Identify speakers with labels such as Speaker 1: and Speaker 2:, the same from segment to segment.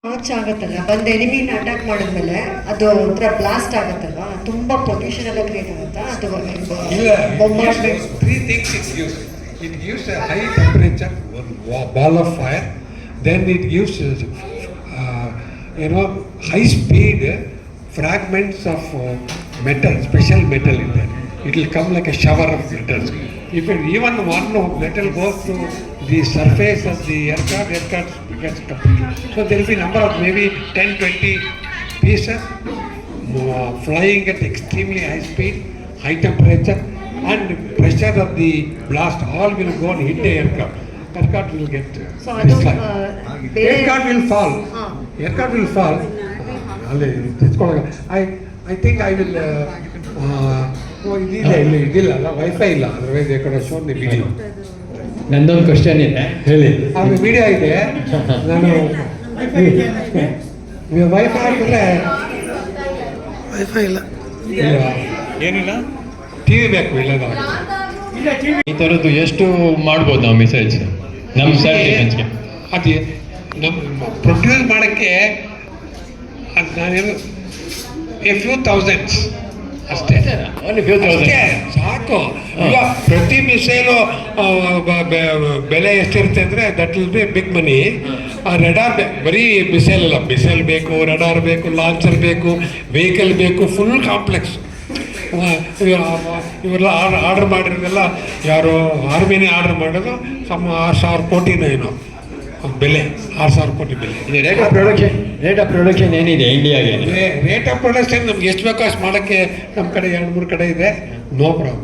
Speaker 1: Launch ಆಗುತ್ತಲ್ಲ, ಬಂದು ಎನಿಮಿನ attack ಮಾಡಿದ್ಮೇಲೆ ಅದು ಒಂಥರ ಬ್ಲಾಸ್ಟ್ ಆಗುತ್ತಲ್ವಾ, ತುಂಬಾ ಪೊಲ್ಯೂಷನ್ ಎಲ್ಲ ಕ್ರಿಯೇಟ್ ಆಗುತ್ತಾ? ಅದು
Speaker 2: three things it gives. It gives a high temperature, ball of fire. Then it gives high speed fragments of metal, special metal in there. It will come like a shower of metals. If even one metal goes to the surface of the aircraft gets complete. So there will be number of maybe 10-20 pieces flying at extremely high speed, high temperature, and pressure of the blast all will go and hit the aircraft. Aircraft will get destroyed. Aircraft will fall. Aircraft will fall. I think I will. ಇದಿಲ್ಲ wifi ಇಲ್ಲ, otherwise ಈ ಕಡೆ show video.
Speaker 3: ನಂದೊಂದು question ಇದೆ, ಹೇಳಿ.
Speaker 2: ಅದು video ಇದೆ. ನಾನು ವೈಫೈ ಹಾಕಿದ್ರೆ
Speaker 4: ವೈಫೈ ಇಲ್ಲ,
Speaker 3: ಏನಿಲ್ಲ,
Speaker 2: ಟಿವಿ ಬೇಕು. ಇಲ್ಲ
Speaker 3: ಈ ಥರದ್ದು ಎಷ್ಟು ಮಾಡ್ಬೋದು ನಾವು ಮಿಸೈಲ್ಸ್ ನಮ್ಮ ಸೆಲ್ಫ್ ಡಿಫೆನ್ಸ್ಗೆ?
Speaker 2: ಅದು ನಮ್ಮ ಪ್ರೊಡ್ಯೂಸ್ ಮಾಡೋಕ್ಕೆ ಅದು ನಾನೇನು ಫ್ಯೂ ಥೌಸಂಡ್ಸ್ ಅಷ್ಟೇ, ಸಾಕು. ಈಗ ಪ್ರತಿ ಮಿಸೈಲು ಬೆಲೆ ಎಷ್ಟಿರುತ್ತೆ ಅಂದರೆ that will be big money. Radar ಬರೀ ಮಿಸೈಲ್ ಅಲ್ಲ, ಮಿಸೈಲ್ ಬೇಕು, ರಡಾರ್ ಬೇಕು, ಲಾಂಚರ್ ಬೇಕು, ವೆಹಿಕಲ್ ಬೇಕು, ಫುಲ್ ಕಾಂಪ್ಲೆಕ್ಸ್. ಇವೆಲ್ಲ ಆರ್ಡರ್ ಮಾಡಿರೋದೆಲ್ಲ ಯಾರು ಆರ್ಮಿನೇ ಆರ್ಡರ್ ಮಾಡೋದು. 6,000 ಕೋಟಿನೋ ಏನೋ ಬೆಲೆ, 6,000 ಕೋಟಿ ಬೆಲೆ.
Speaker 3: ರೇಟ್ ಆಫ್ ಪ್ರೊಡಕ್ಷನ್ ಏನಿದೆ ಇಂಡಿಯಾಗೆ?
Speaker 2: ರೇಟ್ ಆಫ್ ಪ್ರೊಡಕ್ಷನ್ ನಮ್ಗೆ ಎಷ್ಟು ಬೇಕೋ ಅಷ್ಟು ಮಾಡೋಕ್ಕೆ ನಮ್ಮ ಕಡೆ 2-3 ಕಡೆ ಇದೆ. No problem.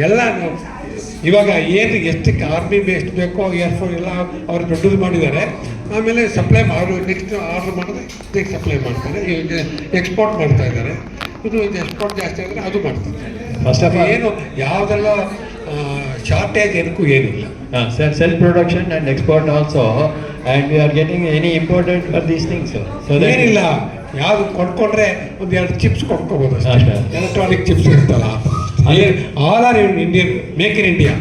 Speaker 2: ಎಲ್ಲ ಇವಾಗ ಏನು ಎಷ್ಟಕ್ಕೆ ಆರ್ಮಿ ಎಷ್ಟು ಬೇಕೋ ಏರ್ಫೋರ್ಸ್ ಎಲ್ಲ ಅವ್ರು ಪ್ರೊಡ್ಯೂಸ್ ಮಾಡಿದ್ದಾರೆ. ಆಮೇಲೆ ಸಪ್ಲೈ ಮಾಡಿ ನೆಕ್ಸ್ಟ್ ಆರ್ಡರ್ ಮಾಡಿದ್ರೆ ನೆಕ್ಸ್ಟ್ ಸಪ್ಲೈ ಮಾಡ್ತಾರೆ. ಈಗ ಎಕ್ಸ್ಪೋರ್ಟ್ ಮಾಡ್ತಾ ಇದ್ದಾರೆ. ಇದು ಎಕ್ಸ್ಪೋರ್ಟ್ ಜಾಸ್ತಿ ಆದರೆ ಅದು ಮಾಡ್ತಾರೆ.
Speaker 3: ಫಸ್ಟ್ ಆಫ್ ಆಲ್
Speaker 2: ಏನು ಯಾವುದೆಲ್ಲ ಶಾರ್ಟೇಜ್ ಏನಕ್ಕೂ ಏನಿಲ್ಲ.
Speaker 3: Self production and export also, and we are getting any important for these things. So
Speaker 2: ಏನಿಲ್ಲ, ಯಾವುದು ಕೊಂಡ್ಕೊಂಡ್ರೆ 1-2 ಚಿಪ್ಸ್ ಕೊಂಡ್ಕೋಬೋದು ಅಷ್ಟೇ. ಎಲೆಕ್ಟ್ರಾನಿಕ್ ಚಿಪ್ಸ್ ಇರುತ್ತಲ್ಲ, all are Indian, make in India.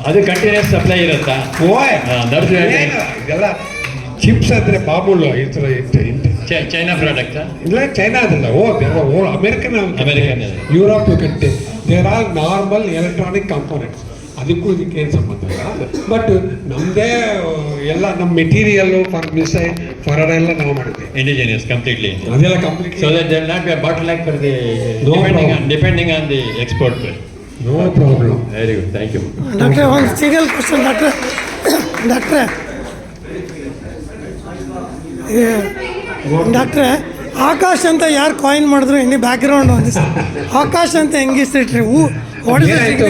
Speaker 3: ಅದು ಕಂಟಿನ್ಯೂಸ್ ಸಪ್ಲೈ ಇರುತ್ತಾ?
Speaker 2: ಇದೆಲ್ಲ ಚಿಪ್ಸ್ ಅಂದರೆ ಮಾಮೂಲು ಈ ಥರ
Speaker 3: ಚೈನಾ ಪ್ರಾಡಕ್ಟ್
Speaker 2: ಇಲ್ಲ, ಚೈನಾ ಅದಲ್ಲ, American Europe country, there all normal electronic components. ಅದಕ್ಕೂ ಇದಕ್ಕೆ ಏನು ಸಂಬಂಧ ಇಲ್ಲ. ಬಟ್ ನಮ್ಮದೇ ಎಲ್ಲ ನಮ್ಮ ಮೆಟೀರಿಯಲ್ಲು ಫಾರ್ ಮಿಸೈಲ್ ಫಾರ್ ಎಲ್ಲ ನಾವು ಮಾಡಿದ್ವಿ
Speaker 3: ಇಂಡಿಜಿನಿಯಸ್ ಕಂಪ್ಲೀಟ್ಲಿ.
Speaker 2: ಅದೆಲ್ಲ complete.
Speaker 3: So that there not be a bottleneck for the depending on the export.
Speaker 2: No problem.
Speaker 3: Very good, thank you
Speaker 4: ಡಾಕ್ಟ್ರೆ. ಒಂದು ಸಿಂಗಲ್ ಕ್ವಶನ್ ಡಾಕ್ಟ್ರೆ, ಆಕಾಶ್ ಅಂತ ಯಾರು ಕಾಯಿನ್ ಮಾಡಿದ್ರು ಇನ್ನಿ ಬ್ಯಾಕ್ಗ್ರೌಂಡ್ ಒಂದು ಆಕಾಶ್ ಅಂತ ಹೆಂಗಿಸ್ತಿಟ್ರಿ?
Speaker 2: ಏನಾಯಿತು,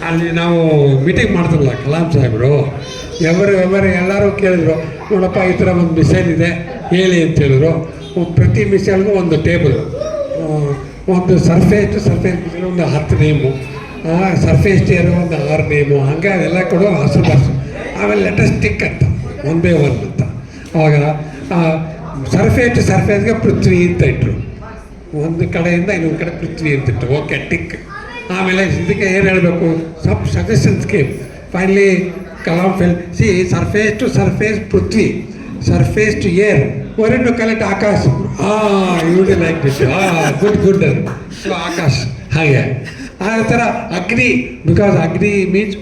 Speaker 2: ಅಲ್ಲಿ ನಾವು ಮೀಟಿಂಗ್ ಮಾಡ್ತಾರಲ್ಲ ಕಲಾಂ ಸಾಹೇಬರು, ಎಲ್ಲರೂ ಕೇಳಿದ್ರು, ನೋಡಪ್ಪ ಈ ಥರ ಒಂದು ಮಿಸೈಲ್ ಇದೆ ಹೇಳಿ ಅಂತ ಹೇಳಿದ್ರು. ಪ್ರತಿ ಮಿಸೈಲ್ಗೂ ಒಂದು ಟೇಬಲ್, ಒಂದು ಸರ್ಫೇಸ್ ಮಿಸೈಲ್ ಒಂದು 10 ನೇಮು, ಸರ್ಫೇಸ್ ಟೇರು ಒಂದು 6 ನೇಮು, ಹಂಗೆ ಅದೆಲ್ಲ ಕೊಡೋ ಹಸು. ಆಮೇಲೆ ಲೆಟಸ್ಟಿಕ್ ಅಂತ 1 by 1 ಅಂತ. ಆವಾಗ ಸರ್ಫೇಸ್ಗೆ ಪೃಥ್ವಿ ಅಂತ ಇಟ್ಟರು, ಒಂದು ಕಡೆಯಿಂದ ಇನ್ನೊಂದು ಕಡೆ ಪೃಥ್ವಿ ಅಂತಿತ್ತು. Okay, tick. ಆಮೇಲೆ ಇದಕ್ಕೆ ಏನು ಹೇಳಬೇಕು, suggestions came. Finally Kalam fell see surface to surface Prithvi, surface to air, were to collect Akash. You'd like this, good ಅದು. ಸೊ ಆಕಾಶ್ ಹಾಗೆ. ಆ ಥರ Agni, because Agni means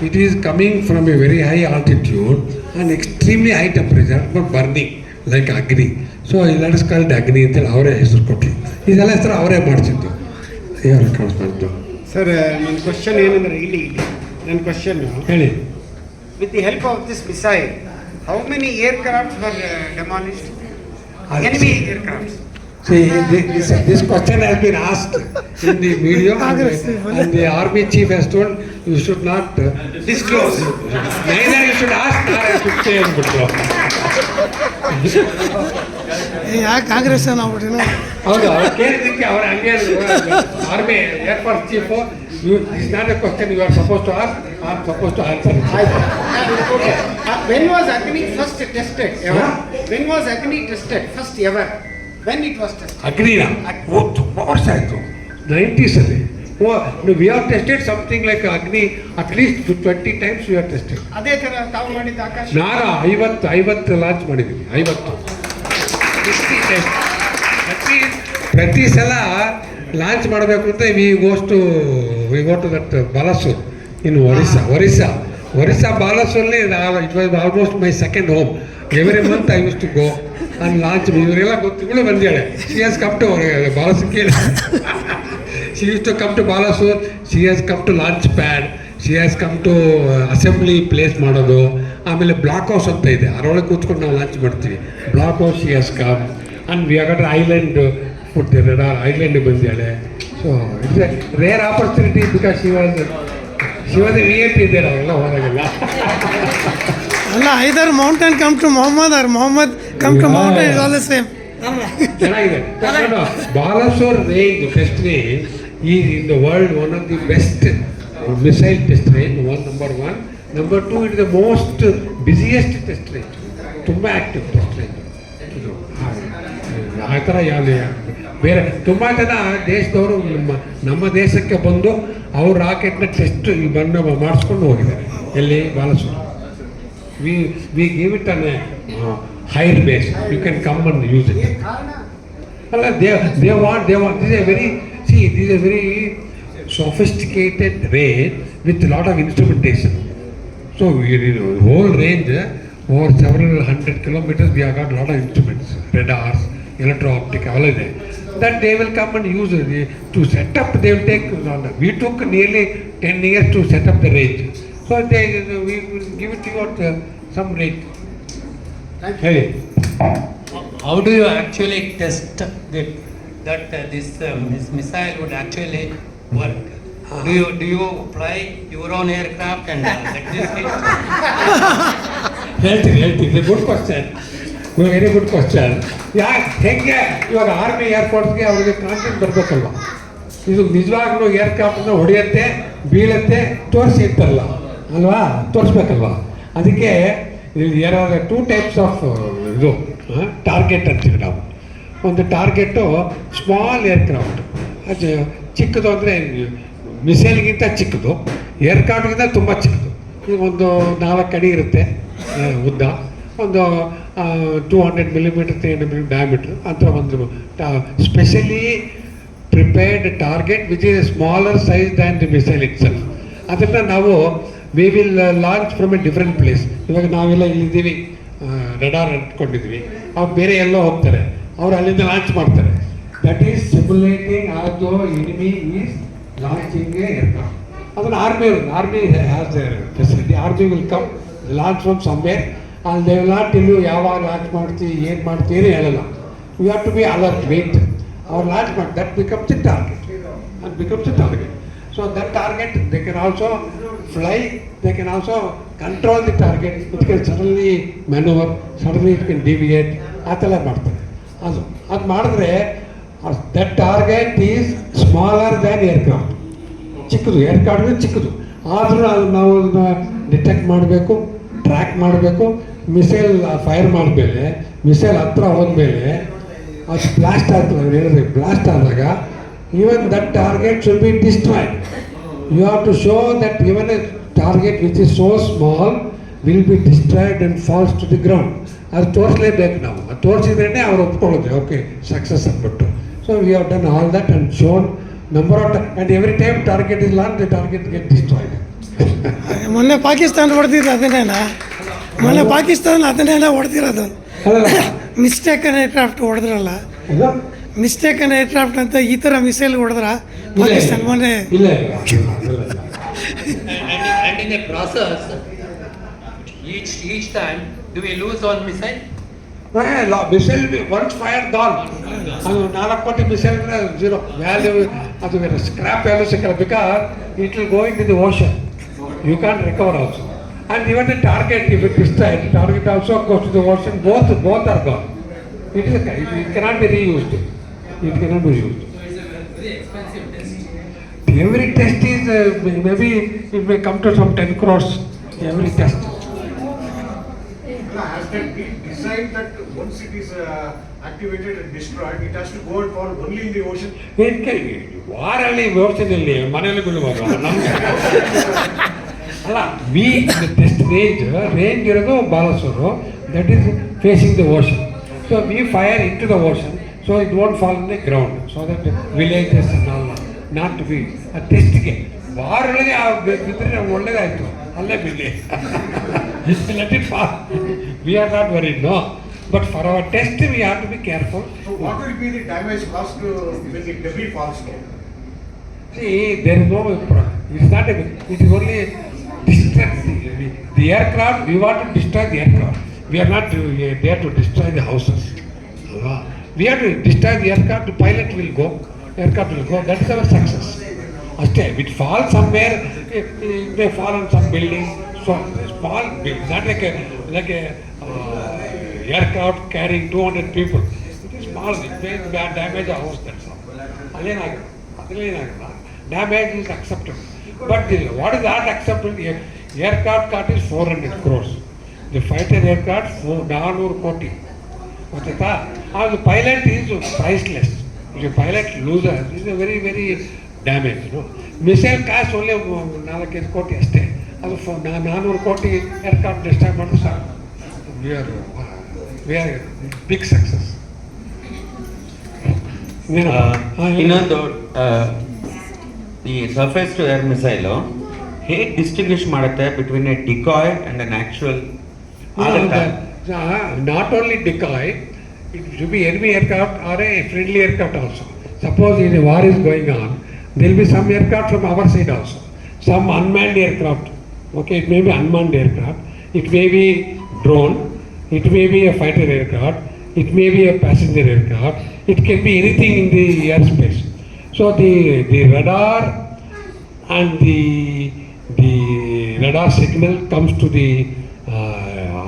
Speaker 2: it is coming from a very high altitude and extremely high temperature but burning like Agni. So is called Agni ಅಂತೇಳಿ ಅವರೇ ಹೆಸರು ಕೊಟ್ಟರು. ಇದೆಲ್ಲ ಹೆಸರು ಅವರೇ ಮಾಡಿಸಿದ್ದು, ಯಾರು ಕಾಣಿಸ್ತು.
Speaker 5: ಸರ್, ನನ್ನ ಕ್ವಶನ್ ಏನಂದರೆ ಇಲ್ಲಿ ನನ್ನ ಕ್ವಶನ್
Speaker 2: ಹೇಳಿ.
Speaker 5: With the help of this missile how many aircrafts were demolished? Enemy aircrafts.
Speaker 2: See, this question has been asked in the video, and the army chief has told you should not disclose. Neither you should ask nor you should say anybody.
Speaker 4: ಯಾಕೆ ಕಾಂಗ್ರೆಸ್ ಆಗ್ಬಿಟ್ಟಿನ?
Speaker 2: ಹೌದು, ಅವ್ರು ಕೇಳಿದ್ದಕ್ಕೆ ಅವ್ರು ಹಂಗೆ army air force chief, is not a question you are suppose to ask, I am suppose to answer.
Speaker 5: When was Agni first tested ever? When was Agni tested first ever? When it was tested?
Speaker 2: ಅಗ್ನಿನ ತುಂಬ ವರ್ಷ ಆಯಿತು, 90s ಅಲ್ಲಿ. Oh, no, we have tested something like Agni, at least 20 times we have tested.
Speaker 5: ಅದೇ ತರ ತಾವು ಮಾಡಿದ ಆಕಾಶ
Speaker 2: ನಾನು 50 launch ಮಾಡಿದ್ದೀನಿ 50. ಪ್ರತಿ ಸಲ ಲಾಂಚ್ ಮಾಡಬೇಕು ಅಂತ we go to that Balasore in Orissa ಬಾಲಸೂರಲ್ಲಿ it was almost my second home. Every month I use to go and launch. ಇವರೆಲ್ಲ ಗೊತ್ತಿಗಳು ಬಂದಿದ್ದಾಳೆ. She has come to Balasore ಕೇಳಿ. She used to come to Balasur, she has come to launch pad, she has come to assembly place ಮಾಡೋದು. ಆಮೇಲೆ block house ಅಂತ ಇದೆ, ಅದರೊಳಗೆ ಕೂತ್ಕೊಂಡು ನಾವು ಲಾಂಚ್ ಮಾಡ್ತೀವಿ. Block house she has come and we are island food island ಬಂದಿದ್ದಾಳೆ. So it's a rare opportunity because she was V I P ಇದ್ದಾರೆ ಅವೆಲ್ಲ ಹೋದಾಗೆಲ್ಲ.
Speaker 4: ಅಲ್ಲ, either mountain come to Mohammed or Mohammed come to mountain is all the same.
Speaker 2: ಚೆನ್ನಾಗಿದೆ. Balasore range test range is in the world one of the best missile test range, number one. Number two, it is the most busiest test range. ತುಂಬ active test range ಇದು. ಆ ಥರ ಯಾವುದು ಬೇರೆ ತುಂಬ ಜನ ದೇಶದವರು ನಮ್ಮ ದೇಶಕ್ಕೆ ಬಂದು ಅವ್ರ ರಾಕೆಟ್ನ ಟೆಸ್ಟ್ ಬಂದು ಮಾಡಿಸ್ಕೊಂಡು ಹೋಗಿದ್ದಾರೆ. ಎಲ್ಲಿ? Balasore. We give it an higher base, you can come and use it. They want, this is a very sophisticated range with a lot of instrumentation. So, whole range, over several hundred kilometers, we have got a lot of instruments, radars, electro-optic, all of that. That they will come and use it. To set up, they will take, we took nearly 10 years to set up the range. So, we will give it to you at some rate. Hey.
Speaker 6: How do you actually test that this missile would actually work? Do you fly your own aircraft and let this hit?
Speaker 2: ಹೇಳ್ತೀನಿ. Good question, very good question. ಹೆಂಗೆ ಇವಾಗ army ಏರ್ಫೋರ್ಸ್ಗೆ ಅವ್ರಿಗೆ confidence ಬರಬೇಕಲ್ವ? ಇದು ನಿಜವಾಗ್ಲೂ ಏರ್ಕ್ರಾಫ್ಟ್ನ ಹೊಡೆಯುತ್ತೆ, ಬೀಳುತ್ತೆ, ತೋರಿಸಿ ಇರ್ತಲ್ಲ ಅಲ್ವಾ, ತೋರಿಸ್ಬೇಕಲ್ವಾ? ಅದಕ್ಕೆ there are two types of ಇದು ಟಾರ್ಗೆಟ್ ಅಂತೀವಿ ನಾವು. ಒಂದು ಟಾರ್ಗೆಟು ಸ್ಮಾಲ್ ಏರ್ಕ್ರಾಫ್ಟ್, ಅದು ಚಿಕ್ಕದು ಅಂದರೆ ಮಿಸೈಲ್ಗಿಂತ ಚಿಕ್ಕದು, ಏರ್ಕ್ರಾಫ್ಟ್ಗಿಂತ ತುಂಬ ಚಿಕ್ಕದು. ಈಗ ಒಂದು 4 ಅಡಿ ಇರುತ್ತೆ ಉದ್ದ, ಒಂದು 200 millimeter 300 mm ಡಯಾಮೀಟ್ರ್ ಅಂತ ಒಂದು specially prepared target which is smaller size than the missile it self. ಅದನ್ನು ನಾವು we will launch from A different place. ಇವಾಗ ನಾವೆಲ್ಲ ಇಲ್ಲಿದ್ದೀವಿ, ರಡಾರ್ ಇಟ್ಕೊಂಡಿದ್ವಿ, ಅವ್ರು ಬೇರೆ ಎಲ್ಲೋ ಹೋಗ್ತಾರೆ, ಅವ್ರು ಅಲ್ಲಿಂದ ಲಾಂಚ್ ಮಾಡ್ತಾರೆ. That is simulating as though enemy is launching a aircraft. ಅದನ್ನು army has their facility. Army will come launch from somewhere and they will not tell you ಯಾವಾಗ ಲಾಂಚ್ ಮಾಡ್ತೀವಿ, ಏನು ಮಾಡ್ತೀವಿ ಏನು ಹೇಳಲ್ಲ. You have to be alert, wait. ಅವ್ರು launch ಮಾಡಿ that becomes the target. ಅದು becomes the target. So that target, they can also fly, they can also control the target. It can suddenly maneuver, suddenly it can deviate. ಆ ಥರ ಮಾಡ್ತಾರೆ. ಅದು ಮಾಡಿದ್ರೆ that target is smaller than aircraft. ಚಿಕ್ಕದು, aircraft ಚಿಕ್ಕದು, ಆದರೂ ಅದನ್ನು ನಾವು ಅದನ್ನು ಡಿಟೆಕ್ಟ್ ಮಾಡಬೇಕು, ಟ್ರ್ಯಾಕ್ ಮಾಡಬೇಕು. ಮಿಸೈಲ್ ಫೈರ್ ಮಾಡಿದ್ಮೇಲೆ, ಮಿಸೈಲ್ ಹತ್ರ ಹೋದ್ಮೇಲೆ ಅದು ಬ್ಲಾಸ್ಟ್ ಆಗ್ತದೆ. ಹೇಳಿದ್ರೆ ಬ್ಲಾಸ್ಟ್ ಆದಾಗ even that target should be destroyed. You have to show that even a target which is so small will be destroyed and falls to the ground. ಅದು ತೋರಿಸಲೇಬೇಕು ನಾವು. ಅದು ತೋರಿಸಿದ್ರೇ ಅವ್ರು ಒಪ್ಕೊಳ್ಳೋದು, ಓಕೆ ಸಕ್ಸಸ್ ಅಂದ್ಬಿಟ್ಟು. So we have done all that and shown number of and every time target is launch, the target get destroyed.
Speaker 4: ಮೊನ್ನೆ ಪಾಕಿಸ್ತಾನ ಹೊಡೆದಿದ್ದು ಅದನ್ನೇನ? ಮೊನ್ನೆ ಪಾಕಿಸ್ತಾನ ಅದನ್ನೇನ ಹೊಡೆದಿರೋದು. ಮಿಸ್ಟೇಕನ್ ಏರ್ಕ್ರಾಫ್ಟ್ ಹೊಡೆದ್ರಲ್ಲ, ಮಿಸ್ಟೇಕನ್ ಏರ್ಕ್ರಾಫ್ಟ್ ಅಂತ ಈ ಥರ ಮಿಸೈಲ್ ಹೊಡೆದ್ರ ಪಾಕಿಸ್ತಾನ ಮೊನ್ನೆ.
Speaker 2: ಇಲ್ಲ.
Speaker 6: And in the process, each time, do we lose one missile?
Speaker 2: Missile once fire gone. ಅದು 4 ಕೋಟಿ ಮಿಸೈಲ್ ಜೀರೋ ವ್ಯಾಲ್ಯೂ, ಅದು ಸ್ಕ್ರಾಪ್ ವ್ಯಾಲ್ಯೂ ಸಿಕ್ಕಲ್ಲ. Because it will go in the ocean, you can recover also. And even the target, if it destroyed, target also goes to the ocean. Both are gone. It cannot be reused. It cannot be used. Every test is maybe it may come to some 10 crores. Every test.
Speaker 7: Decide that once it is activated and destroyed, it has to go and fall only in the ocean.
Speaker 2: ವಾರಲ್ಲಿ ವ್ಯವಸ್ಥೆಯಲ್ಲಿ ಮನೆಯಲ್ಲಿ ಬೀಳುವಾಗ ನಮ್ಗೆ ಅಲ್ಲ we test range ಇರೋದು Balasore, that is facing the ocean. So we fire into the ocean, so it won't fall in the ground, so that villages not we ಟೆಸ್ಟ್ಗೆ ವಾರೊಳಗೆ ಬಿದ್ದರೆ ಒಳ್ಳೇದಾಯಿತು, ಅಲ್ಲೇ ಬಿಡಲಿ. Let it fall, we are not worried, no. But for our test, we have to be careful.
Speaker 7: So what will be the damage caused when the debris falls down?
Speaker 2: See, there is no problem. It is not a, it is only distract the aircraft. We want to destroy the aircraft. We are not there to destroy the houses. We have to destroy the aircraft. The pilot will go. Aircraft will go. That is our success. If it falls somewhere, it may fall on some building. So small, not like a aircraft carrying 200 people. It is small. It may damage a house. That's all. Damage is acceptable. But what is not acceptable? Aircraft cost is 400 crores. The fighter aircraft 400 crores. The pilot is priceless. If a pilot loses, it is a very, very damage. Missile cost only 4 crores ಅಷ್ಟೇ. ಅದು 400 crores aircraft destroy ಮಾಡಿದ್ರೆ ಸಾಕು. We are big success.
Speaker 8: ಇನ್ನೊಂದು ಈ surface to air missile ಹೇಗೆ distinguish ಮಾಡುತ್ತೆ between a decoy and an actual?
Speaker 2: Not only decoy, it should be enemy aircraft or a friendly aircraft also. Suppose if a war is going on, there will be some aircraft from our side also. Some unmanned aircraft. Okay, it may be unmanned aircraft. It may be drone. It may be a fighter aircraft, it may be a passenger aircraft, it can be anything in the airspace. So the radar and the radar signal comes to the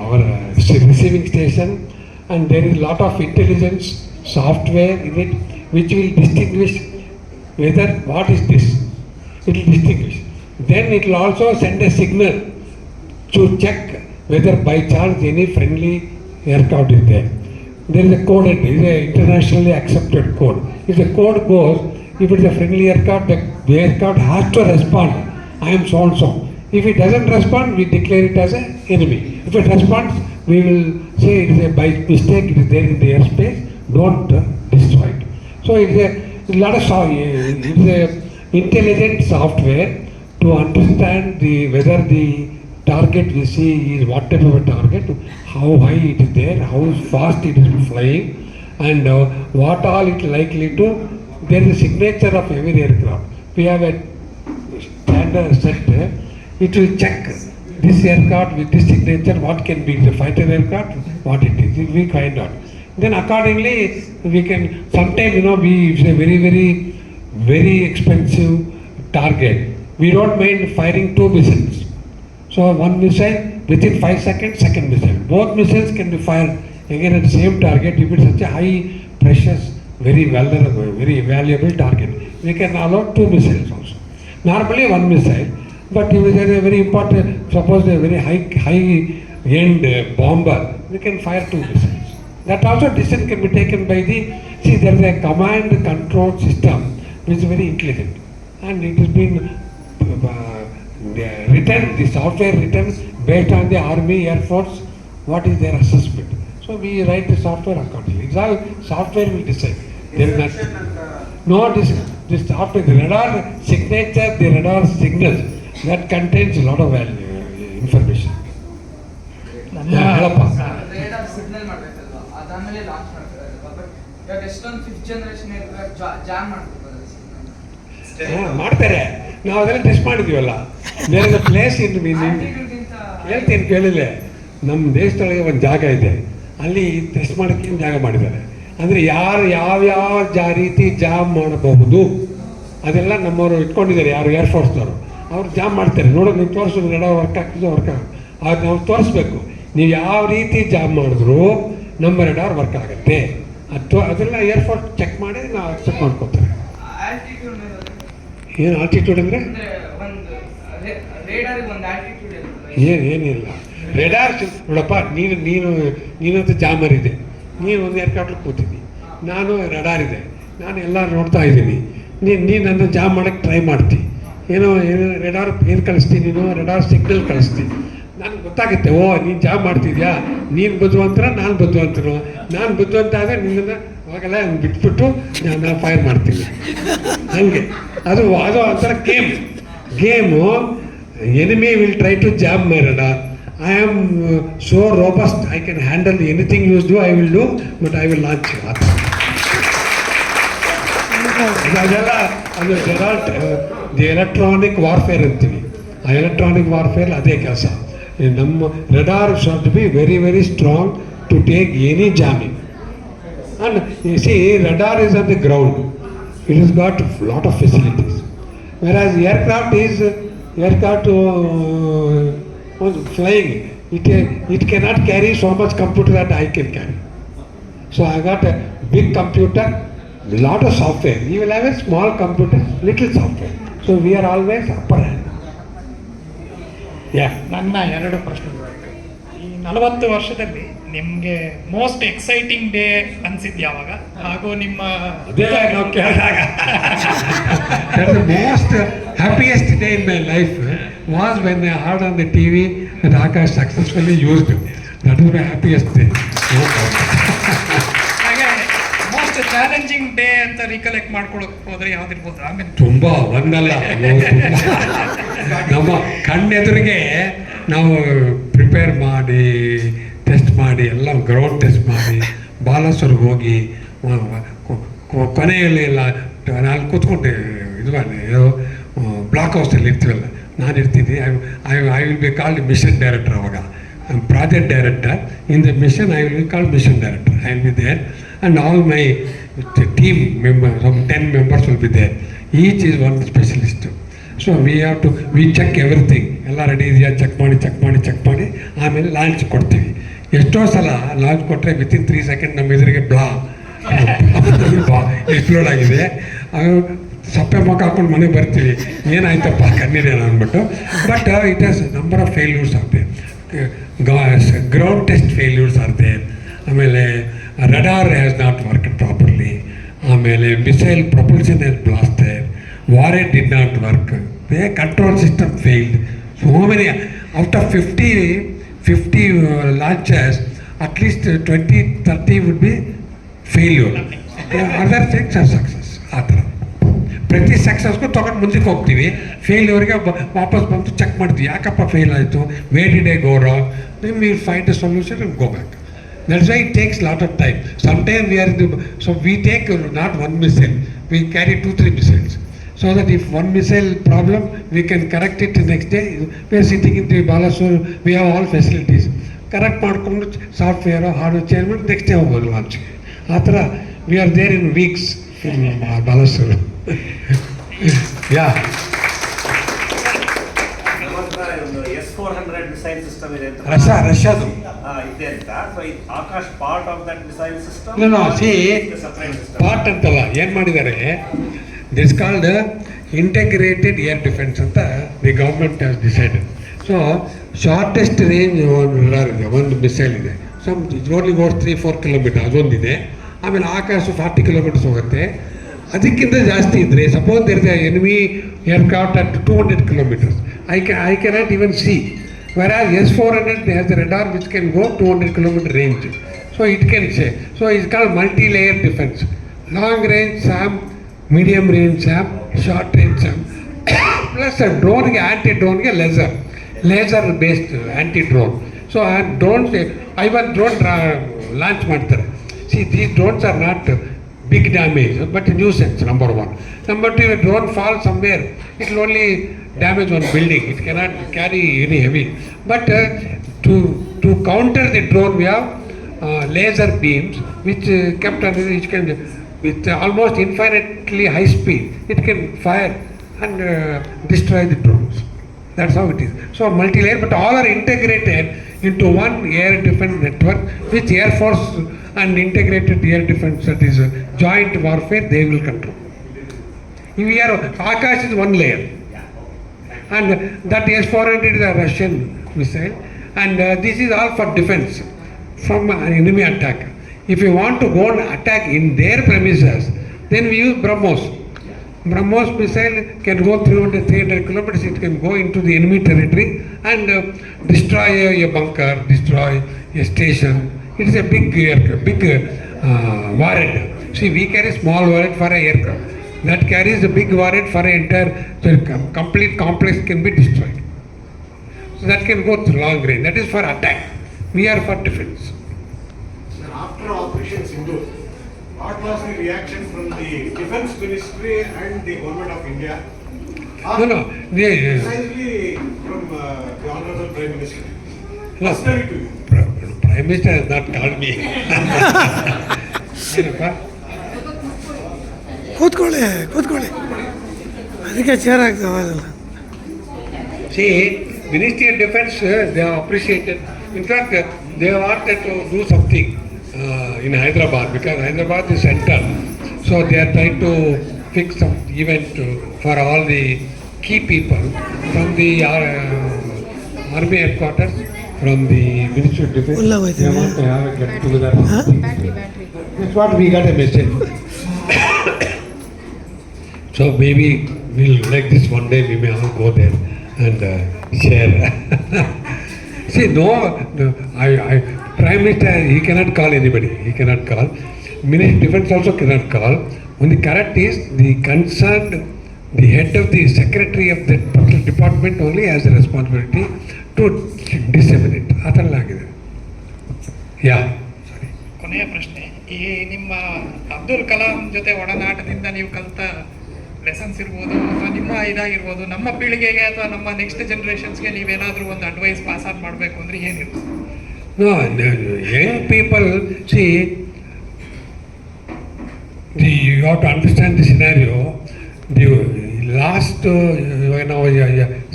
Speaker 2: our receiving station, and there is lot of intelligence software in it which will distinguish whether what is this. It will distinguish. Then it will also send a signal to check whether by chance any friendly aircraft is there. There is a code, it is an internationally accepted code. If the code goes, if it is a friendly aircraft, the aircraft has to respond, I am so and so. If it doesn't respond, we declare it as an enemy. If it responds, we will say it is a by mistake, it is there in the airspace, don't destroy it. So it is a lot of it is a intelligent software to understand whether the target we see is what type of a target, how high it is there, how fast it is flying, and what all it likely to. There is a signature of every aircraft. We have a standard set. It will check this aircraft with this signature, what can be the fighter aircraft, what it is. We find out. Then accordingly, we can sometimes it's a very, very, very expensive target. We don't mind firing 2 missiles. So one missile, within 5 seconds, second missile. Both missiles can be fired again at the same target. If it's such a high, precious, very valuable, very valuable target, we can allow 2 missiles also. Normally 1 missile, but if it is a very important, suppose a very high-end bomber, we can fire 2 missiles. That also decision can be taken by there is a command control system which is very intelligent, and it has been the software written based on the Army, Air Force, what is their assessment. So we write the software accordingly. It's all software will decide. There is not this software, the radar signature, the radar signals, that contains a lot of information.
Speaker 9: Radar signal ಮಾಡಬೇಕಲ್ವಾ, ಅದಾದ್ಮೇಲೆ launch ಮಾಡ್ತಾರಲ್ವಾ, but ಇವಾಗ ಎಷ್ಟೊಂದು 5th generation jam
Speaker 2: ಮಾಡ್ತಾರೆ. ನಾವು ಅದೆಲ್ಲ test ಮಾಡಿದ್ದೀವಲ್ಲ. ಬೇರೆ place ಹೇಳ್ತೀನಿ ಕೇಳಿಲ್ಲ, ನಮ್ಮ ದೇಶದೊಳಗೆ ಒಂದು ಜಾಗ ಇದೆ, ಅಲ್ಲಿ ಟೆಸ್ಟ್ ಮಾಡೋಕ್ಕೆ ಜಾಗ ಮಾಡಿದ್ದಾರೆ. ಅಂದರೆ ಯಾರು ಯಾವ್ಯಾವ ರೀತಿ ಜಾಮ್ ಮಾಡಬಹುದು ಅದೆಲ್ಲ ನಮ್ಮವರು ಇಟ್ಕೊಂಡಿದ್ದಾರೆ. ಯಾರು ಏರ್ಫೋರ್ಸ್ನವರು ಅವ್ರು ಜಾಮ್ ಮಾಡ್ತಾರೆ. ನೋಡೋದು ನೀವು ತೋರಿಸೋದು ರೇಡಾರ್ ವರ್ಕ್ ಆಗ್ತಿದೆ, ವರ್ಕ್ ಆಗುತ್ತೆ, ಅದು ನಾವು ತೋರಿಸ್ಬೇಕು. ನೀವು ಯಾವ ರೀತಿ ಜಾಮ್ ಮಾಡಿದ್ರು ನಮ್ಮ ರೇಡಾರ್ ವರ್ಕ್ ಆಗುತ್ತೆ. ಅದೆಲ್ಲ ಏರ್ಫೋರ್ಸ್ ಚೆಕ್ ಮಾಡಿ ನಾವು ಅಕ್ಸೆಪ್ಟ್ ಮಾಡ್ಕೊತಾರೆ. ಏನು ಆಲ್ಟಿಟ್ಯೂಡ್ ಅಂದರೆ ಏನಿಲ್ಲ. ರೇಡಾರ್ ನೋಡಪ್ಪ, ನೀನಂತೂ ಜಾಮರ್ ಇದೆ, ನೀನು ಒಂದು ಏರ್ಕ್ರಾಫ್ಟ್ ಕೂತಿದ್ದಿ, ನಾನು ರಡಾರ್ ಇದೆ, ನಾನು ಎಲ್ಲ ನೋಡ್ತಾ ಇದ್ದೀನಿ. ನೀನು ನನ್ನ ಜಾಮ್ ಮಾಡೋಕ್ಕೆ ಟ್ರೈ ಮಾಡ್ತೀನಿ, ಏನೋ ರೆಡಾರ್ ಏನು ಕಳಿಸ್ತೀನಿ, ನೀನು ರೆಡಾರ್ ಸಿಗ್ನಲ್ ಕಳಿಸ್ತೀನಿ. ನನಗೆ ಗೊತ್ತಾಗುತ್ತೆ, ಓ ನೀನು ಜಾಮ್ ಮಾಡ್ತಿದ್ಯಾ, ನೀನು ಬುದ್ಧಿವಂತರ ನಾನು ಬುದ್ಧಿವಂತರು, ನಾನು ಬುದ್ಧಿವಂತ ಆದರೆ ನಿನ್ನನ್ನು ಅವಾಗೆಲ್ಲ ಬಿಟ್ಬಿಟ್ಟು ನಾನು ಫೈರ್ ಮಾಡ್ತೀನಿ. ಹಾಗೆ ಅದು ಒಂಥರ game. Enemy will try to jam my radar. I am so robust, I can handle anything you do, I will do, but I will launch. ಅದೆಲ್ಲ ಅದು ದಿ ಎಲೆಕ್ಟ್ರಾನಿಕ್ ವಾರ್ಫೇರ್ ಅಂತೀವಿ. ಆ ಎಲೆಕ್ಟ್ರಾನಿಕ್ ವಾರ್ಫೇರ್ ಅದೇ ಕೆಲಸ. ನಮ್ಮ radar should be very very strong to take any jamming. And you see radar is on the ground, it is got lot of facilities. Whereas aircraft flying, it cannot carry so much computer that I can carry. So I got a big computer, lot of software. You will have a small computer, little software. So we are always upper hand. Yeah.
Speaker 10: ನನ್ನ 2 ಪ್ರಶ್ನೆಗಳು. ಈ 40 ವರ್ಷದಲ್ಲಿ ನಿಮಗೆ most exciting day ಅನ್ಸಿದ್ದು ಯಾವಾಗ? ಹಾಗೂ ನಿಮ್ಮ
Speaker 2: ನಾವು ಕೇಳಿದಾಗ most happiest day in my life was when I heard on the TV that Akash successfully used it. That is my happiest day.
Speaker 10: ಹಾಗೆ ಮೋಸ್ಟ್ ಚಾಲೆಂಜಿಂಗ್ ಡೇ ಅಂತ ರಿಕಲೆಕ್ಟ್ ಮಾಡ್ಕೊಳಕ್ ಹೋದ್ರೆ ಯಾವ್ದಿರ್ಬೋದು? ಆಮೇಲೆ
Speaker 2: ತುಂಬ ಒಂದಲ್ಲ, ನಮ್ಮ ಕಣ್ಣೆದುರಿಗೆ ನಾವು ಪ್ರಿಪೇರ್ ಮಾಡಿ ಟೆಸ್ಟ್ ಮಾಡಿ ಎಲ್ಲ ಗ್ರೌಂಡ್ ಟೆಸ್ಟ್ ಮಾಡಿ ಬಾಲಸರ್ಗೆ ಹೋಗಿ ಕೊನೆಯಲ್ಲಿ ಎಲ್ಲ ನಾನು ಕೂತ್ಕೊಂಡೆ ಇದು ಬ್ಲಾಕ್ ಹೌಸಲ್ಲಿ ಇರ್ತೀವಲ್ಲ, ನಾನು ಇರ್ತೀನಿ. I will be called mission director. ಅವಾಗ project director in the mission, I will be called mission director. I will be there and all my team members, some 10 members will be there. Each is one specialist. So we check everything, ಎಲ್ಲ ready ಇದೆಯಾ check ಮಾಡಿ ಆಮೇಲೆ launch ಕೊಡ್ತೀವಿ. ಎಷ್ಟೋ ಸಲ launch ಕೊಟ್ಟರೆ within 3 seconds ನಮ್ಮ ಎದುರಿಗೆ ಎಕ್ಸ್ಪ್ಲೋಡ್ ಆಗಿದೆ. ಸಪ್ಪೆ ಮುಖ ಹಾಕೊಂಡು ಮನೆಗೆ ಬರ್ತೀವಿ, ಏನಾಯ್ತಪ್ಪ ಕಣ್ಣಿನೇನು ಅಂದ್ಬಿಟ್ಟು. But it has number of failures are there. Ground test failures are there. ಆಮೇಲೆ radar has not worked properly. ಆಮೇಲೆ missile propulsion has blasted. Where it did not work. They control system failed. So many out of 50 launches, at least 20-30 would be failure. Other things are success. ಆ ಥರ ಪ್ರತಿ ಸಕ್ಸಸ್ಗೂ ತೊಗೊಂಡು ಮುಂದಕ್ಕೆ ಹೋಗ್ತೀವಿ. ಫೇಲ್ಯೂರ್ಗೆ ವಾಪಸ್ ಬಂದು check ಮಾಡ್ತೀವಿ, ಯಾಕಪ್ಪ ಫೇಲ್ ಆಯಿತು, where did I go wrong, then we find a solution and go back. That's why it takes lot of time. Sometimes we take not one missile, we carry 2-3 missiles. So that if one missile problem, we can correct it the next day. We are sitting in the Balasore, we have all facilities. Correct ಮಾಡ್ಕೊಂಡು software hardware change ಮಾಡಿ next day ಹೋಗ್ಬೋದು ಲಾಂಚ್ಗೆ. ಆ ಥರ we are there in weeks in Balasore. Yeah.
Speaker 7: S-400 missile system ಇದೆ ಅಂತ
Speaker 2: ರಷ್ಯಾದು
Speaker 7: ಇದೆ ಅಂತ. So Akash part of that missile system.
Speaker 2: No, see, part ಅಂತಲ್ಲ, ಏನು ಮಾಡಿದ್ದಾರೆ, this called integrated air defence ಅಂತ the government has decided. So shortest range ಒಂದು ಮಿಸೈಲ್ ಇದೆ. ಓನ್ಲಿ ಗೋಸ್ 3-4 ಕಿಲೋಮೀಟರ್, ಅದೊಂದಿದೆ. ಆಮೇಲೆ ಆಕಾಶ 40 ಕಿಲೋಮೀಟರ್ಸ್ ಹೋಗುತ್ತೆ. ಅದಕ್ಕಿಂತ ಜಾಸ್ತಿ ಇದ್ದರೆ, suppose there is enemy aircraft at 200 kilometers, I cannot even see. Whereas S-400 has a radar which can go 200 kilometer range. So it can say. So it's called multi-layer defense. Long range SAM, medium range SAM, short range SAM. Plus a drone, anti-drone, laser based anti-drone. So drones, I1 drone launch ಮಾಡ್ತಾರೆ. See, these drones are not big damage, but nuisance, number one. Number two, if a drone falls somewhere, it will only damage one building. It cannot carry any heavy. But to counter the drone, we have laser beams which kept under, which can, with almost infinitely high speed, it can fire and destroy the drones. That's how it is. So multi-layer, but all are integrated into one air defense network, which Air Force and integrated air defense, that is joint warfare, they will control. We are, Akash is one layer, and that S-400 is a Russian missile, and this is all for defense from an enemy attack. If you want to go and attack in their premises, then we use BrahMos. BrahMos missile can go 300 kilometers, it can go into the enemy territory and destroy a bunker, destroy a station. It is a big warhead. See, we carry small warhead for an aircraft. That carries a big warhead for an entire, so complete complex can be destroyed. So that can go to long range. That is for attack. We are for defense.
Speaker 7: After Operation Sindoor, what was the reaction from the Defense Ministry and the Government of India?
Speaker 2: No.
Speaker 7: Precisely from the Honorable Prime Minister.
Speaker 2: No.
Speaker 7: Personally to you.
Speaker 2: Prime Minister has not called me. ಏನಪ್ಪ?
Speaker 4: ಕೂತ್ಕೊಳ್ಳಿ ಅದಕ್ಕೆ chair ಆಗ್ತಾವಲ್ಲ.
Speaker 2: See, Ministry of Defense, they are appreciated. In fact, they wanted to do something in Hyderabad because Hyderabad is center. So they are trying to fix some event for all the key people from the Army headquarters, from the Ministry of Defense. They want to have a get together. That's what we got a message. So maybe we'll like this one day we may all go there and share. See, no, Prime Minister, he cannot call anybody. He cannot call. Ministry of Defense also cannot call. Only correct is the concerned, the head of the secretary of that particular department only has the responsibility to disseminate. ಅದರಲ್ಲಾಗಿದೆ. Yeah.
Speaker 10: ಕೊನೆಯ ಪ್ರಶ್ನೆ, ಈ ನಿಮ್ಮ ಅಬ್ದುಲ್ ಕಲಾಂ ಜೊತೆ ಒಡನಾಟದಿಂದ ನೀವು ಕಲಿತ lessons ಇರ್ಬೋದು ಅಥವಾ ನಿಮ್ಮ ಇದಾಗಿರ್ಬೋದು, ನಮ್ಮ ಪೀಳಿಗೆಗೆ ಅಥವಾ ನಮ್ಮ ನೆಕ್ಸ್ಟ್ ಜನರೇಷನ್ಸ್ಗೆ ನೀವೇನಾದರೂ ಒಂದು ಅಡ್ವೈಸ್ ಪಾಸ್ ಆನ್ ಮಾಡಬೇಕು ಅಂದರೆ ಏನಿರುತ್ತೆ?
Speaker 2: No, young people, see, you have to understand the scenario. The last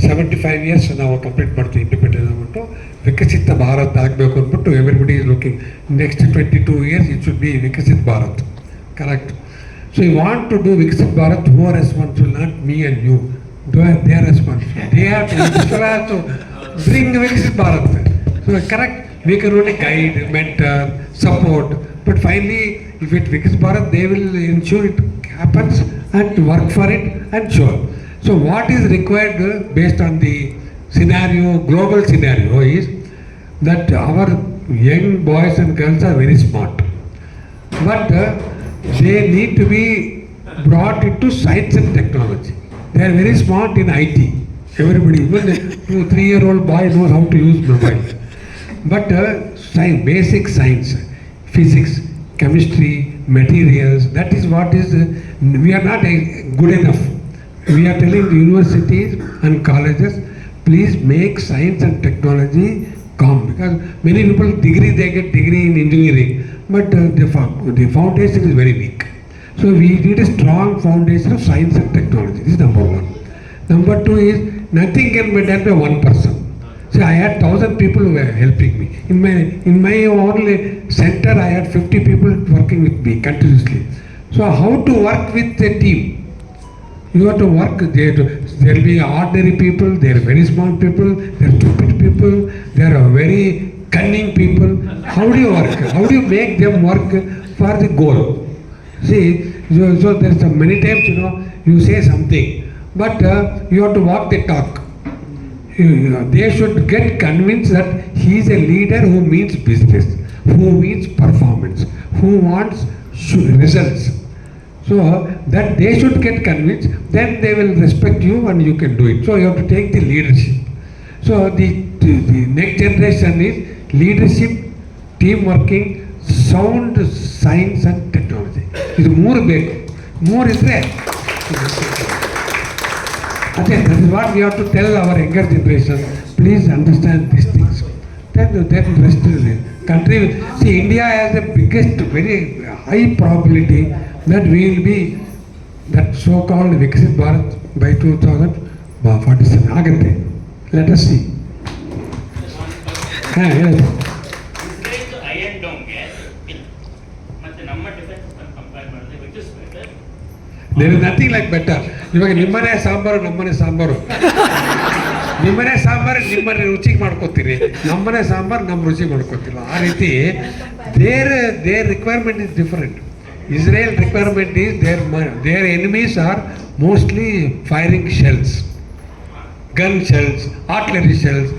Speaker 2: 75 years ನಾವು ಕಂಪ್ಲೀಟ್ ಮಾಡ್ತೀವಿ ಇಂಡಿಪೆಂಡೆನ್ಸ್ ಅಂದ್ಬಿಟ್ಟು ವಿಕಸಿತ ಭಾರತ ಆಗಬೇಕು ಅಂದ್ಬಿಟ್ಟು everybody is looking next 22 years it should be Viksit Bharat. Correct. So you want to do Viksit Bharat, who are responsible? Not me and you. They are responsible. They have to bring Viksit Bharat. So correct, we can only guide, mentor, support. But finally, if it Viksit Bharat, they will ensure it happens and work for it and show. So what is required based on the scenario, global scenario is that our young boys and girls are very smart. But they need to be brought into science and technology. They are very smart in IT. Everybody, even a 2-3-year-old boy knows how to use mobile. But basic science, physics, chemistry, materials, that is what is, we are not good enough. We are telling the universities and colleges, please make science and technology come. Because many people they get degree in engineering. But the foundation is very weak. So we need a strong foundation of science and technology. This is number one. Number two is nothing can be done by one person. See, I had 1,000 people who were helping me. In my only center, I had 50 people working with me continuously. So how to work with a team? You have to work. There will be ordinary people. There are very smart people. There are stupid people. There are very cunning people. How do you work? How do you make them work for the goal? See, so there's many times, you say something, but you have to walk the talk. They should get convinced that he is a leader who means business, who means performance, who wants results. So that they should get convinced, then they will respect you and you can do it. So you have to take the leadership. So the next generation is leadership, team working, sound science and technology. ಇದು ಮೂರು ಬೇಕು. ಮೂರು ಇದ್ರೆ ಅದೇ, that is what we have to tell our younger generation. Please understand these things. Then rest is the country. See, India has the biggest, very high probability that we will be that so-called Viksit Bharat by 2047. ಆಗುತ್ತೆ. Let us see. ಹೇಳಿ. There is nothing like better. ಇವಾಗ ನಿಮ್ಮನೆ ಸಾಂಬಾರು ನಮ್ಮನೆ ಸಾಂಬಾರು ನಿಮ್ಮನೆ ಸಾಂಬಾರು ನಿಮ್ಮನೆ ರುಚಿಗೆ ಮಾಡ್ಕೋತೀರಿ, ನಮ್ಮನೆ ಸಾಂಬಾರು ನಮ್ಮ ರುಚಿ ಮಾಡ್ಕೋತಿಲ್ಲ. ಆ ರೀತಿ their requirement is different. Israel requirement is their enemies are mostly firing shells, gun shells, artillery shells,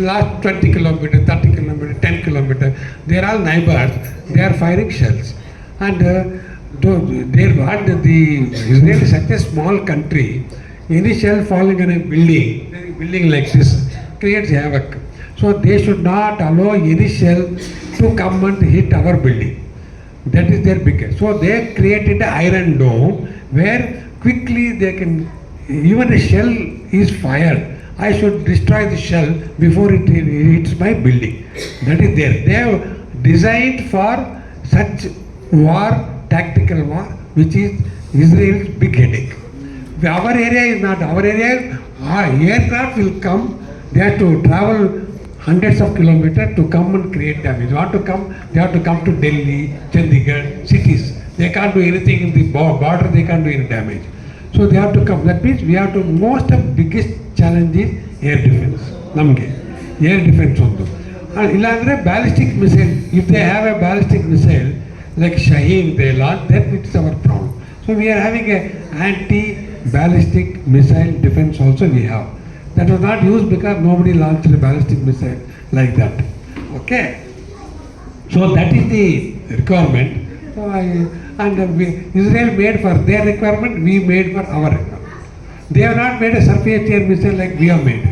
Speaker 2: last 20 kilometer, 30 kilometer, 10 kilometer. They are all neighbors. They are firing shells, and the Israel is such a small country. Any shell falling on a building like this creates havoc. So they should not allow any shell to come and hit our building. That is their biggest. So they created an iron dome where quickly they can, even a shell is fired, I should destroy the shell before it hits my building. That is there. They have designed for such war, tactical war, which is Israel's big headache. Our area is not. Our area is, aircraft will come, they have to travel hundreds of kilometers to come and create damage. They have to come to Delhi, Chandigarh, cities. They can't do anything in the border, they can't do any damage. So they have to come. That means we have to, most of biggest challenge is air defense. Namge. Air defense ondu. And illandre ballistic missile, if they have a ballistic missile, like Shaheen they launch, then it's our problem. So we are having a anti-ballistic missile defense also we have. That was not used because nobody launched a ballistic missile like that. Okay? So that is the requirement. So Israel made for their requirement, we made for our requirement. They have not made a surface air missile like we have made.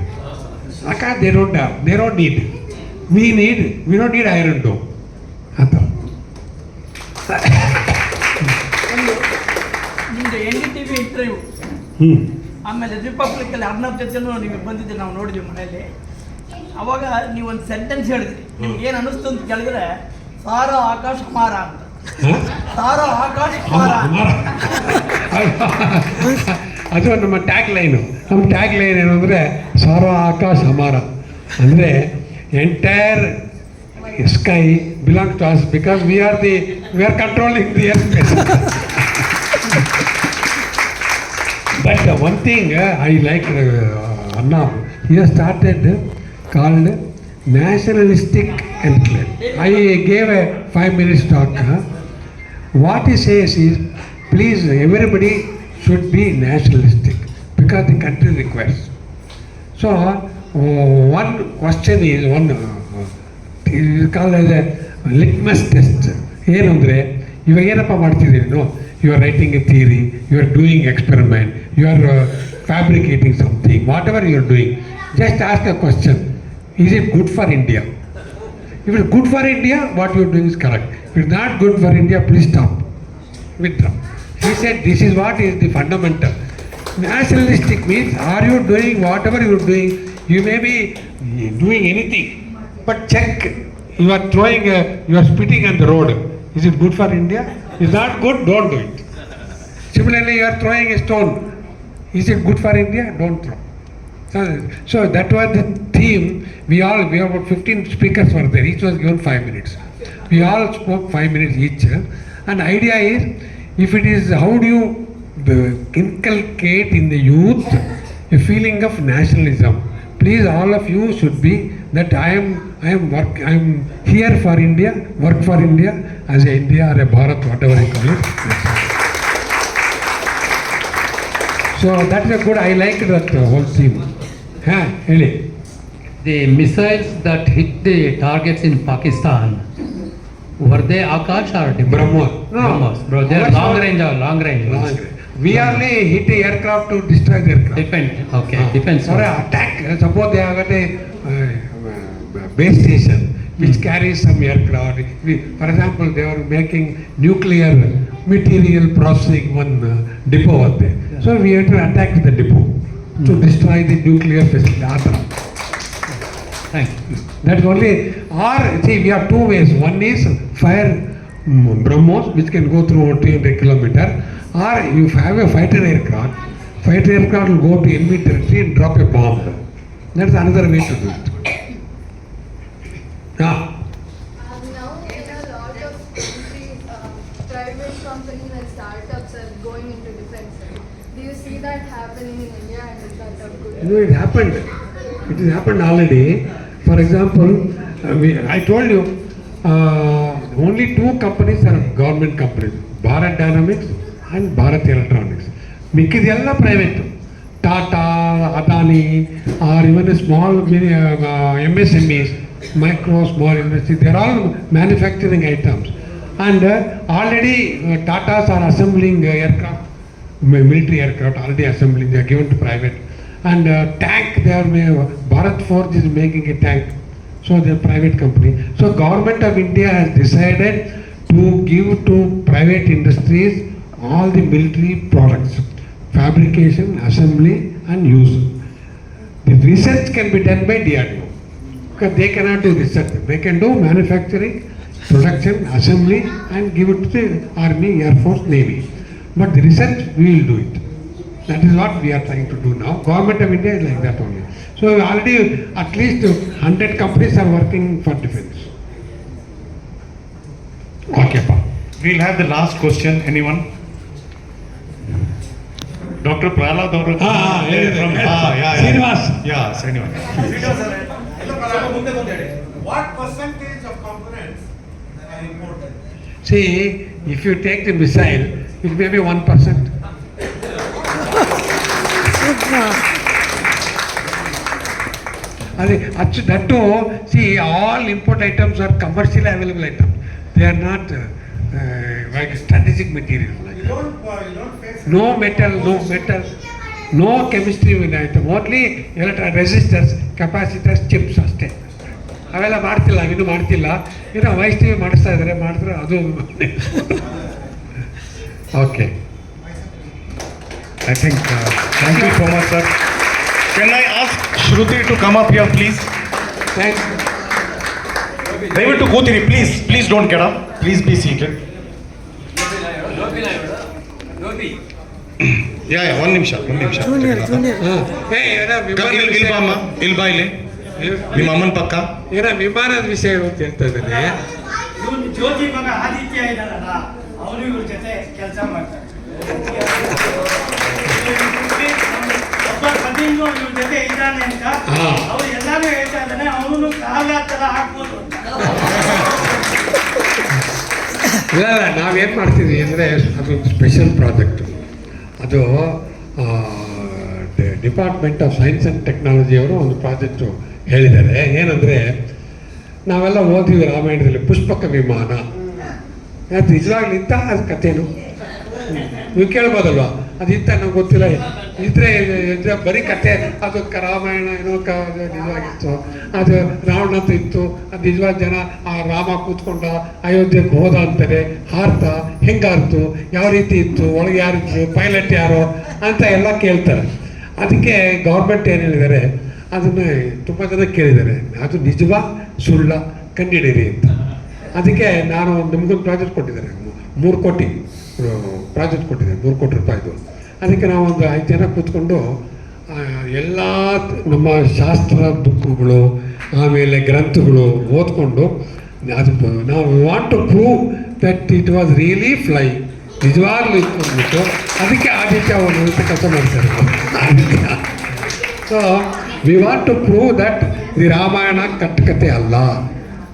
Speaker 2: Okay, they don't have, they don't need. We don't need iron dome.
Speaker 9: ನಿಮ್ದು NDTV interview ಆಮೇಲೆ ರಿಪಬ್ಲಿಕಲ್ಲಿ ಅರ್ನಬ್ ಜೊತೆನೂ ನೀವು ಬಂದಿದ್ದೀರಿ, ನಾವು ನೋಡಿದ್ವಿ ಮನೆಯಲ್ಲಿ. ಅವಾಗ ನೀವು ಒಂದು ಸೆಂಟೆನ್ಸ್ ಹೇಳಿದ್ರಿ, ನಿಮ್ಗೆ ಏನು ಅನ್ನಿಸ್ತು ಅಂತ ಕೇಳಿದ್ರೆ ಸಾರೋ ಆಕಾಶ ಹಮಾರ ಅಂತ. ಸಾರೋ ಆಕಾಶ ಹಮಾರ
Speaker 2: ಅದು ನಮ್ಮ ಟ್ಯಾಗ್ ಲೈನು. ನಮ್ಮ ಟ್ಯಾಗ್ ಲೈನ್ ಏನು ಅಂದರೆ ಸಾರೋ ಆಕಾಶ್ ಹಮಾರ ಅಂದರೆ entire sky belongs to us because we are controlling the airspace. But one thing I like Arnab, he has started called nationalistic enclave. I gave a 5 minutes talk. What he says is, please everybody should be nationalistic because the country requires. So one question is, it is called as a litmus test. ಏನಂದರೆ ಇವಾಗ ಏನಪ್ಪ ಮಾಡ್ತಿದ್ದೀರಿ, you are writing a theory, you are doing experiment, you are fabricating something, whatever you are doing, just ask a question, is it good for India? If it is good for India, what you are doing is correct. If it is not good for India, please stop, withdraw. He said this is what is the fundamental. Nationalistic means, are you doing whatever you are doing, you may be doing anything, but check, you are throwing you are spitting on the road, is it good for India? Is not good, don't do it. Similarly, you are throwing a stone, is it good for India? Don't throw. So that was the theme. We about 15 speakers were there, each was given 5 minutes. We all spoke 5 minutes each, and the idea is, if it is, how do you inculcate in the youth a feeling of nationalism? Please, all of you should be that I am here for India, work for India as a India or a Bharat, whatever you call it. So that is a good, I like that whole theme. Really.
Speaker 6: The missiles that hit the targets in Pakistan, were they Akash or
Speaker 2: BrahMos? No.
Speaker 6: BrahMos. Bro, they are long range.
Speaker 2: We only hit the aircraft to destroy the aircraft.
Speaker 6: Depends.
Speaker 2: Or attack. Suppose they have got a base station which carries some aircraft. For example, they were making nuclear material processing one depot out there. So we had to attack the depot to destroy the nuclear facility.
Speaker 6: Thank you.
Speaker 2: That's only, or see, we have two ways. One is fire BrahMos, which can go through 300 kilometers, or you have a fighter aircraft will go to enemy territory and drop a bomb. That's another way to do it.
Speaker 11: Now, in a lot of countries, private companies and startups are going into defense. Do you see that happening in India, and is that a good?
Speaker 2: No, it happened. It has happened already. For example, I told you, only 2 companies are government companies, Bharat Dynamics and Bharat Electronics. ಮಿಕ್ಕಿದೆಲ್ಲ private, Tata, Adani, or even small MSMEs, micro, small industries, they are all manufacturing items. And already Tatas are assembling aircraft, military aircraft, already assembling, they are given to private. And tank, they are, Bharat Forge is making a tank, so they are private company. So government of India has decided to give to private industries all the military products, fabrication, assembly and use. The research can be done by DRDO, because they cannot do research. They can do manufacturing, production, assembly and give it to the Army, Air Force, Navy. But the research, we will do it. That is what we are trying to do now. Government of India is like that only. So already at least 100 companies are working for defense.
Speaker 7: Okay, pa. We'll have the last question. Anyone? Dr. Prahlad ಅವರು
Speaker 2: Srinivas.
Speaker 7: Srinivas.
Speaker 5: What percentage of components are imported?
Speaker 2: See, if you take the missile, it may be 1%. That too, see, all import items are commercially available items. They are not like strategic material. Like
Speaker 5: You don't face
Speaker 2: no metal, no chemistry with item. Only resistors, capacitors, chips ಅಷ್ಟೇ. ಅವೆಲ್ಲ ಇನ್ನೂ ಮಾಡ್ತಿಲ್ಲ. ವೈಷ್ಣವಿ ಮಾಡಿಸ್ತಾ ಇದ್ದಾರೆ, ಮಾಡಿದ್ರೆ ಅದು.
Speaker 7: Okay. I think, thank you so much, sir. Can I ask Shruti to come up here, please?
Speaker 2: Thanks.
Speaker 7: ದಯವಿಟ್ಟು ಕೂತಿರಿ, please don't get up. Please be seated. ಒಂದು ನಿಮಿಷ. ಇಲ್ಲಿ ಬಾ ಇಲ್ಲಿ. ನಿಮ್ಮ ಅಮ್ಮನ ಪಕ್ಕ.
Speaker 2: ವಿಮಾನದ ವಿಷಯ ಅಂತ ಹೇಳ್ತಾ ಇದ್ದೇನೆ.
Speaker 9: ಜ್ಯೋತಿ ಮಗ ಆದಿತ್ಯ ಇದ್ದಾರಲ್ಲ, ಅವನು ಇವ್ರ ಜೊತೆ ಕೆಲಸ ಮಾಡ್ತಾರೆ. ಒಬ್ಬ ಕದಿನ್ನು ಇವ್ರ ಜೊತೆ ಇದ್ದಾನೆ ಅಂತ ಅವ್ರು ಎಲ್ಲಾನು ಹೇಳ್ತಾ ಇದ್ದಾನೆ. ಅವನು ಕಾಲ ತರ ಹಾಕ್ಬೋದು.
Speaker 2: ಇಲ್ಲ, ನಾವೇನು ಮಾಡ್ತೀವಿ ಅಂದರೆ ಅದೊಂದು ಸ್ಪೆಷಲ್ ಪ್ರಾಜೆಕ್ಟ್. ಅದು ಡಿಪಾರ್ಟ್ಮೆಂಟ್ ಆಫ್ ಸೈನ್ಸ್ ಆ್ಯಂಡ್ ಟೆಕ್ನಾಲಜಿಯವರು ಒಂದು ಪ್ರಾಜೆಕ್ಟು ಹೇಳಿದ್ದಾರೆ. ಏನಂದರೆ, ನಾವೆಲ್ಲ ಓದಿದ್ವಿ ರಾಮಾಯಣದಲ್ಲಿ ಪುಷ್ಪಕ ವಿಮಾನ. ಅದು ನಿಜವಾಗ್ಲೂ ಇಂಥ ಅದು ಕಥೆನು ನೀವು ಕೇಳ್ಬೋದಲ್ವ? ಅದು ಇಂಥ ನಮ್ಗೆ ಗೊತ್ತಿಲ್ಲ. ಇದ್ರೆ ಬರೀ ಕತೆ, ಅದು ರಾಮಾಯಣ ಏನೋ ನಿಜವಾಗಿತ್ತು. ಅದು ರಾವಣ ಅಂತ ಇತ್ತು, ಅದು ನಿಜವಾದ ಜನ ಆ ರಾಮ ಕೂತ್ಕೊಂಡ ಅಯೋಧ್ಯೆಗೆ ಹೋದ ಅಂತಾರೆ. ಹಾರ್ತ ಹೆಂಗಾರ್ತು, ಯಾವ ರೀತಿ ಇತ್ತು, ಒಳಗೆ ಯಾರಿತ್ತು, ಪೈಲಟ್ ಯಾರು ಅಂತ ಎಲ್ಲ ಕೇಳ್ತಾರೆ. ಅದಕ್ಕೆ ಗೌರ್ಮೆಂಟ್ ಏನು ಹೇಳಿದ್ದಾರೆ, ಅದನ್ನು ತುಂಬ ಜನ ಕೇಳಿದ್ದಾರೆ, ಅದು ನಿಜವಾ ಸುಳ್ಳ ಕಂಡುಹಿಡೀರಿ ಅಂತ. ಅದಕ್ಕೆ ನಾನು ನಮಗೊಂದು ಪ್ರಾಜೆಕ್ಟ್ ಕೊಟ್ಟಿದ್ದಾರೆ, 3 ಕೋಟಿ ಪ್ರಾಜೆಕ್ಟ್ ಕೊಟ್ಟಿದ್ದಾರೆ, 3 ಕೋಟಿ ರೂಪಾಯಿದು. ಅದಕ್ಕೆ ನಾವೊಂದು 5 ಜನ ಕೂತ್ಕೊಂಡು ಎಲ್ಲ ನಮ್ಮ ಶಾಸ್ತ್ರ ಬುಕ್ಗಳು, ಆಮೇಲೆ ಗ್ರಂಥಗಳು ಓದ್ಕೊಂಡು ಅದು ನಾವು want to prove that it was really fly, ನಿಜವಾಗ್ಲೂ ಇತ್ತು ಅಂದ್ಬಿಟ್ಟು. ಅದಕ್ಕೆ ಆದಿತ್ಯ ಒಂದು ಕೆಲಸ ಮಾಡ್ತಾರೆ Aditya. So we want to prove that the Ramayana ಕಟ್ಟುಕತೆ ಅಲ್ಲ,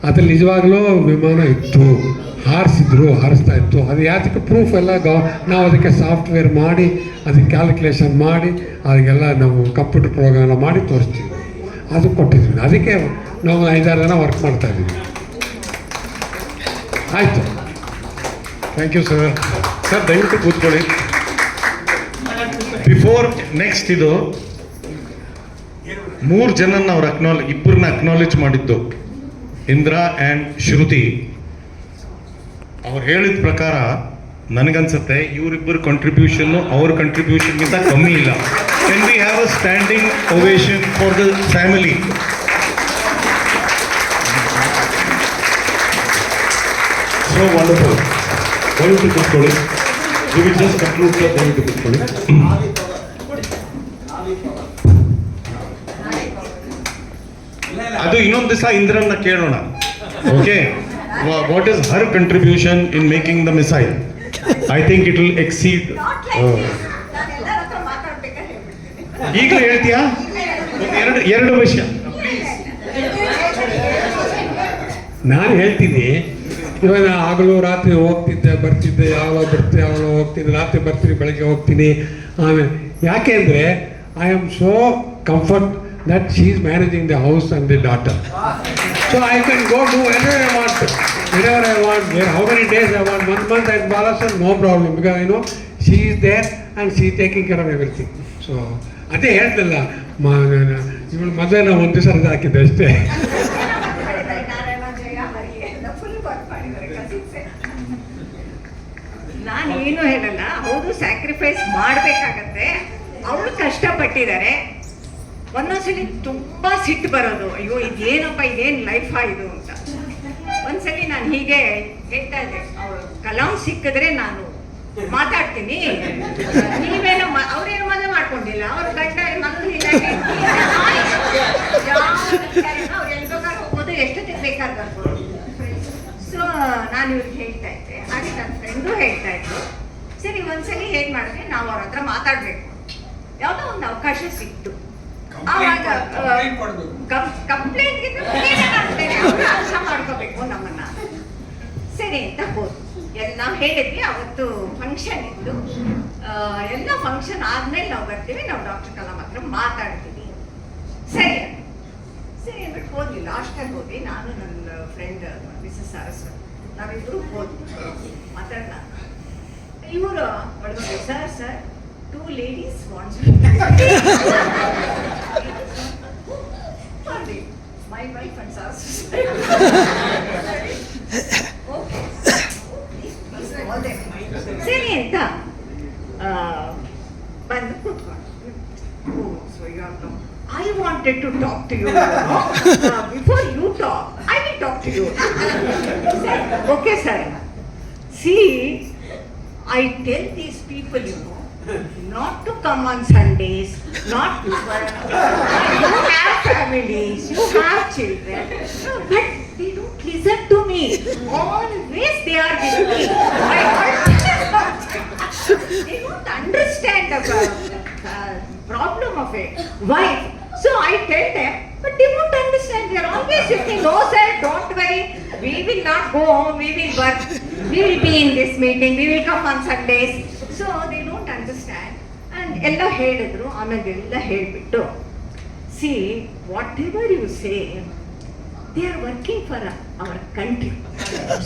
Speaker 2: ಅದ್ರಲ್ಲಿ ನಿಜವಾಗ್ಲೂ ವಿಮಾನ ಇತ್ತು, ಹಾರಿಸ್ತಾ ಇತ್ತು. ಅದು ಯಾತಕ್ಕೆ ಪ್ರೂಫ್ ಎಲ್ಲ ನಾವು ಅದಕ್ಕೆ ಸಾಫ್ಟ್ವೇರ್ ಮಾಡಿ, ಅದಕ್ಕೆ ಕ್ಯಾಲ್ಕುಲೇಷನ್ ಮಾಡಿ, ಅದಕ್ಕೆಲ್ಲ ನಾವು ಕಂಪ್ಯೂಟರ್ ಪ್ರೋಗ್ರಾಮ್ ಮಾಡಿ ತೋರಿಸ್ತೀವಿ. ಅದು ಕೊಟ್ಟಿದ್ವಿ. ಅದಕ್ಕೆ ನಾವು 5-6 ಜನ ವರ್ಕ್ ಮಾಡ್ತಾ ಇದ್ದೀವಿ. ಆಯಿತು,
Speaker 7: ಥ್ಯಾಂಕ್ ಯು ಸರ್. ಸರ್ ದಯವಿಟ್ಟು ಕೂತ್ಕೊಳ್ಳಿ. ಬಿಫೋರ್ ನೆಕ್ಸ್ಟ್ ಇದು 3 ಜನನ್ನ ಅವ್ರು ಇಬ್ಬರನ್ನ ಅಕ್ನಾಲೇಜ್ ಮಾಡಿದ್ದು, ಇಂದ್ರಾ ಆ್ಯಂಡ್ ಶ್ರುತಿ. ಅವ್ರು ಹೇಳಿದ ಪ್ರಕಾರ ನನಗನ್ಸುತ್ತೆ ಇವರಿಬ್ಬರು ಕಂಟ್ರಿಬ್ಯೂಷನ್ನು ಅವ್ರ ಕಂಟ್ರಿಬ್ಯೂಷನ್ಗಿಂತ ಕಮ್ಮಿ ಇಲ್ಲ. Can we have a standing ovation for the family? So wonderful. ದಯವಿಟ್ಟು ಕೂತ್ಕೊಳ್ಳಿ. We will just conclude sir. ದಯವಿಟ್ಟು ಕೂತ್ಕೊಳ್ಳಿ. ಅದು ಇನ್ನೊಂದು ದಿವಸ ಇಂದ್ರನ್ನ ಕೇಳೋಣ. Okay, what is her contribution in making the missile? I think it will exceed. ಈಗಲೂ ಹೇಳ್ತೀಯಾ? ಎರಡು ವಿಷಯ
Speaker 2: ನಾನು ಹೇಳ್ತೀನಿ, ಇವಾಗ ಆಗಲೂ ರಾತ್ರಿ ಹೋಗ್ತಿದ್ದೆ ಬರ್ತಿದ್ದೆ, ಯಾವಾಗ ಬರ್ತೀನಿ ಯಾವಾಗ ಹೋಗ್ತೀನಿ, ರಾತ್ರಿ ಬರ್ತೀನಿ ಬೆಳಗ್ಗೆ ಹೋಗ್ತೀನಿ. ಆಮೇಲೆ ಯಾಕೆ ಅಂದರೆ I am so comfort that she is managing the house and the daughter. So I can go do whenever I want, how many days I want, 1 month and Balasar, no problem, because I know she is there and she is taking care of everything. So ಅದೇ ಹೇಳ್ತಿಲ್ಲ, ಇವಳು ಮದುವೆನ ಒಂದು ದಿವಸ ಹಾಕಿದ್ದೆ ಅಷ್ಟೇ.
Speaker 1: ನಾನು ಏನು ಹೇಳಲ್ಲ, ಹೌದು ಸ್ಯಾಕ್ರಿಫೈಸ್ ಮಾಡಬೇಕಾಗತ್ತೆ. ಅವರು ಕಷ್ಟಪಟ್ಟಿದ್ದಾರೆ. ಒಂದೊಂದ್ಸಲಿ ತುಂಬಾ ಸಿಟ್ಟು ಬರೋದು, ಅಯ್ಯೋ ಇದೇನಪ್ಪ, ಇದೇನು ಲೈಫಾ ಇದು ಅಂತ. ಒಂದ್ಸಲಿ ನಾನು ಹೀಗೆ ಹೇಳ್ತಾ ಇದ್ದೆ, ಅವ್ರು ಕಲಾಂ ಸಿಕ್ಕಿದ್ರೆ ನಾನು ಮಾತಾಡ್ತೀನಿ, ನೀವೇನೋ ಅವ್ರೇನು ಮದುವೆ ಮಾಡ್ಕೊಂಡಿಲ್ಲ, ಅವ್ರ ಗಂಡ ಮಕ್ಕಳು ಅವ್ರು ಎಲ್ಲಿ ಬೇಕಾದ್ರೆ ಹೋಗ್ಬೋದು, ಎಷ್ಟೊತ್ತಿಗೆ ಬೇಕಾದ್ರೆ ಬರ್ಬೋದು. ಸೊ ನಾನು ಇವ್ರಿಗೆ ಹೇಳ್ತಾ ಇದ್ದೆ, ಹಾಗೆ ನನ್ನ ಫ್ರೆಂಡು ಹೇಳ್ತಾ ಇದ್ರು. ಸರಿ ಒಂದ್ಸಲಿ ಹೇಗೆ ಮಾಡಿದ್ರೆ ನಾವು ಅವ್ರ ಹತ್ರ ಮಾತಾಡ್ಬೇಕು, ಯಾವುದೋ ಒಂದು ಅವಕಾಶ ಸಿಕ್ತು. ಆವಾಗ ಕಂಪ್ಲೇಂಟ್ಗಿಂತ ಅರ್ಥ ಮಾಡ್ಕೋಬೇಕು ನಮ್ಮನ್ನ. ಸರಿ ಅಂತ ಹೋದ್ರು. ನಾವು ಹೇಳಿದ್ವಿ, ಅವತ್ತು ಫಂಕ್ಷನ್ ಇತ್ತು. ಎಲ್ಲ ಫಂಕ್ಷನ್ ಆದ್ಮೇಲೆ ನಾವು ಬರ್ತೀವಿ, ನಾವು ಡಾಕ್ಟರ್ ಕಲಾಂ ಹತ್ರ ಮಾತಾಡ್ತೀವಿ. ಸರಿ ಸರಿ ಅಂದ್ಬಿಟ್ಟು ಹೋದ್ವಿ. ಲಾಸ್ಟಲ್ಲಿ ಹೋದ್ವಿ, ನಾನು ನನ್ನ ಫ್ರೆಂಡ್ ಮಿಸಸ್ ಸರಸ್ವತಿ, ನಾವಿಬ್ರು ಹೋದ್ವಿ ಮಾತಾಡೋಣ. ಇವರು ಒಳಗೊಂಡು, sir 2 ladies wants my wife and Saraswati. Okay. ಸರಿ ಅಂತ ಬಂದು ಕೂತ್ಕೊಂಡು, I wanted to talk to you, before you talk, I will talk to you. Okay, sir. See, I tell these people, not to come on Sundays, not to work. You have families, you have children, but they don't listen to me. Always they are with me. They don't understand the problem of a wife. So I tell them, but they won't understand. They are always saying, no sir, don't worry, we will not go home, we will work, we will be in this meeting, we will come on Sundays. So they don't understand. And ಎಲ್ಲ ಹೇಳಿದ್ರು. ಆಮೇಲೆ ಎಲ್ಲ ಹೇಳಿಬಿಟ್ಟು, see whatever you say, they are working for our country.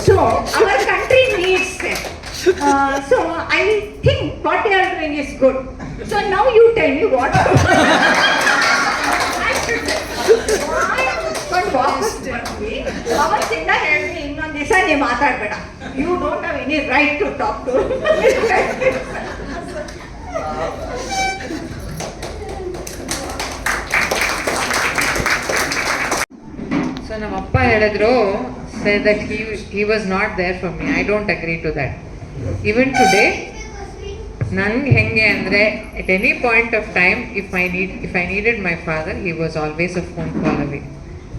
Speaker 1: So our country needs them. So I think what they are doing is good. So now you tell me what ಅವತ್ತಿಂದ ಹೇಳಿ, ಇನ್ನೊಂದು ದಿವಸ ನೀವು ಮಾತಾಡ್ಬೇಡ, you don't have any right to talk to.
Speaker 12: So ನಮ್ಮ ಅಪ್ಪ ಹೇಳಿದ್ರು, said that he was not there for me. I don't agree to that. Even today, ನಂಗೆ ಹೆಂಗೆ ಅಂದರೆ, at any point of time, if I needed my father, he was always a phone call away.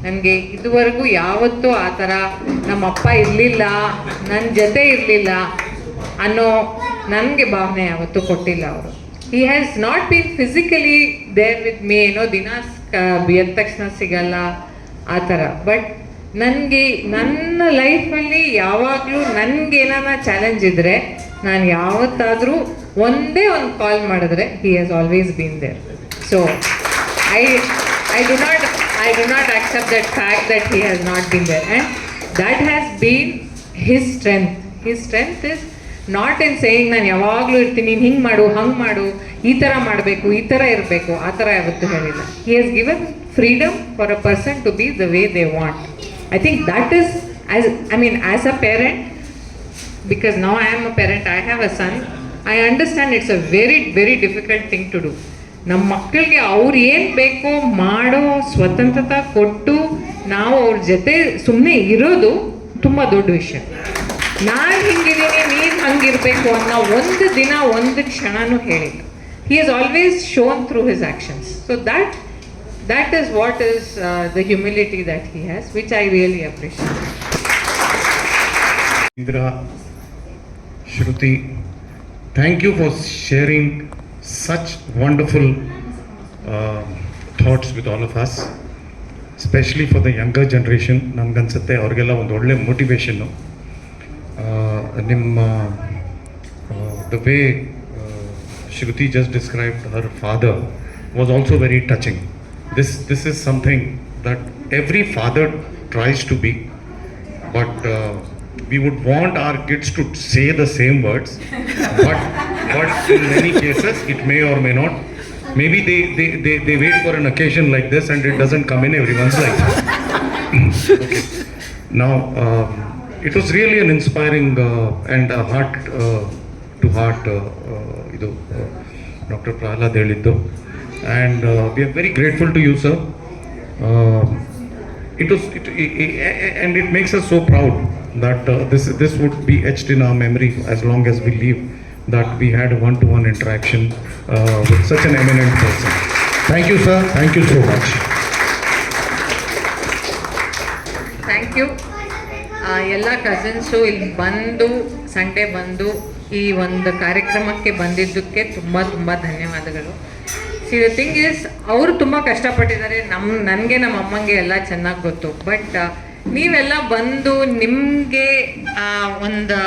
Speaker 12: ನನಗೆ ಇದುವರೆಗೂ ಯಾವತ್ತೂ ಆ ಥರ ನಮ್ಮ ಅಪ್ಪ ಇರಲಿಲ್ಲ, ನನ್ನ ಜೊತೆ ಇರಲಿಲ್ಲ ಅನ್ನೋ ನನಗೆ ಭಾವನೆ ಯಾವತ್ತೂ ಕೊಟ್ಟಿಲ್ಲ ಅವರು. He has not been physically there with me, ಏನೋ ದಿನ ಎದ್ದ ತಕ್ಷಣ ಸಿಗಲ್ಲ ಆ ಥರ. ಬಟ್ ನನಗೆ ನನ್ನ ಲೈಫಲ್ಲಿ ಯಾವಾಗಲೂ ನನಗೇನಾನ ಚಾಲೆಂಜ್ ಇದ್ದರೆ, ನಾನು ಯಾವತ್ತಾದರೂ ಒಂದೇ ಒಂದು ಕಾಲ್ ಮಾಡಿದ್ರೆ he has always been there. So I do not accept that fact that he has not been there, and that has been his strength. His strength is not in saying ನಾನು ಯಾವಾಗಲೂ ಇರ್ತೀನಿ, ನೀನು ಹಿಂಗೆ ಮಾಡು, ಹಂಗೆ ಮಾಡು, ಈ ಥರ ಮಾಡಬೇಕು, ಈ ಥರ ಇರಬೇಕು, ಆ ಥರ ಯಾವತ್ತೂ ಹೇಳಿಲ್ಲ. He has given freedom for a person to be the way they want. I think that is, as a parent, because now I am a parent, I have a son, I understand it's a very, very difficult thing to do. ನಮ್ಮ ಮಕ್ಕಳಿಗೆ ಅವ್ರು ಏನು ಬೇಕೋ ಮಾಡೋ ಸ್ವತಂತ್ರತೆ ಕೊಟ್ಟು ನಾವು ಅವ್ರ ಜೊತೆ ಸುಮ್ಮನೆ ಇರೋದು ತುಂಬ ದೊಡ್ಡ ವಿಷಯ. ನಾನು ಹಿಂಗಿದ್ದೀನಿ, ನೀನು ಹಂಗಿರಬೇಕು ಅನ್ನೋ ಒಂದು ದಿನ ಒಂದು ಕ್ಷಣನೂ ಹೇಳಿಲ್ಲ. ಹಿ has always shown through his actions. So that is what is the humility that he has, which I really appreciate.
Speaker 7: Indra, Shruti, thank you for sharing such wonderful thoughts with all of us, specially for the younger generation. ನನಗನ್ಸುತ್ತೆ ಅವ್ರಿಗೆಲ್ಲ ಒಂದು ಒಳ್ಳೆ motivation. ನಿಮ್ಮ the way Shruti just described her father was also very touching. This is something that every father tries to be, but we would want our kids to say the same words, but in many cases it may or may not. Maybe they wait for an occasion like this and it doesn't come in everyone's life. Okay. Now it was really an inspiring and a heart to heart Dr. Prahlad Heliddu, and we are very grateful to you, sir. And it makes us so proud that this would be etched in our memory as long as we live, that we had a one-to-one interaction with such an eminent person. Thank you, sir. Thank you so much.
Speaker 12: Thank you. ಎಲ್ಲ cousins ಇಲ್ಲಿ ಬಂದು Sunday ಬಂದು ಈ ಒಂದು ಕಾರ್ಯಕ್ರಮಕ್ಕೆ ಬಂದಿದ್ದಕ್ಕೆ ತುಂಬ ತುಂಬ ಧನ್ಯವಾದಗಳು. ಸಿ ದ ಥಿಂಗ್ ಇಸ್, ಅವರು ತುಂಬ ಕಷ್ಟಪಟ್ಟಿದ್ದಾರೆ. ನನಗೆ ನಮ್ಮ ಅಮ್ಮಂಗೆ ಎಲ್ಲ ಚೆನ್ನಾಗಿ ಗೊತ್ತು. ಬಟ್ ನೀವೆಲ್ಲ ಬಂದು ನಿಮಗೆ ಒಂದು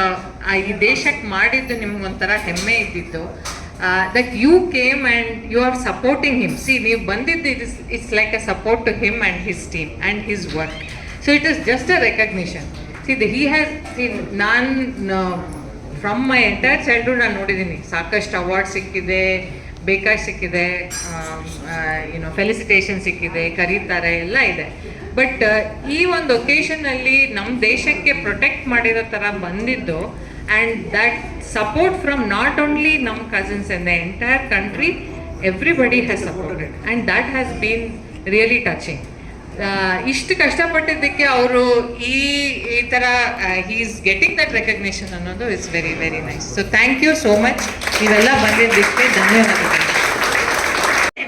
Speaker 12: ಈ ದೇಶಕ್ಕೆ ಮಾಡಿದ್ದು ನಿಮ್ಗೊಂಥರ ಹೆಮ್ಮೆ ಇದ್ದಿದ್ದು. That you came and you are supporting him. See, ನೀವು ಬಂದಿದ್ದು it's like a support to him and his team and his work. So it is just a recognition. See he has ನಾನು ಫ್ರಮ್ ಮೈ ಎಂಟೈರ್ ಚೈಲ್ಡ್ಹುಡ್ ನಾನು ನೋಡಿದ್ದೀನಿ, ಸಾಕಷ್ಟು award ಸಿಕ್ಕಿದೆ, ಬೇಕಾಗಿ ಸಿಕ್ಕಿದೆ, felicitation ಸಿಕ್ಕಿದೆ, ಕರೀತಾರೆ, ಎಲ್ಲ ಇದೆ. ಬಟ್ ಈ ಒಂದು ಒಕೇಶನಲ್ಲಿ ನಮ್ಮ ದೇಶಕ್ಕೆ ಪ್ರೊಟೆಕ್ಟ್ ಮಾಡಿರೋ ಥರ ಬಂದಿದ್ದು, and that support from not only ನಮ್ಮ cousins in the entire country, everybody has supported and that has been really touching. ಇಷ್ಟು ಕಷ್ಟಪಟ್ಟಿದ್ದಕ್ಕೆ ಅವರು ಈ ಥರ he is getting that recognition ಅನ್ನೋದು it's very very nice. So thank you so much. ನೀವೆಲ್ಲ ಬಂದಿದ್ದಕ್ಕೆ ಧನ್ಯವಾದಗಳು.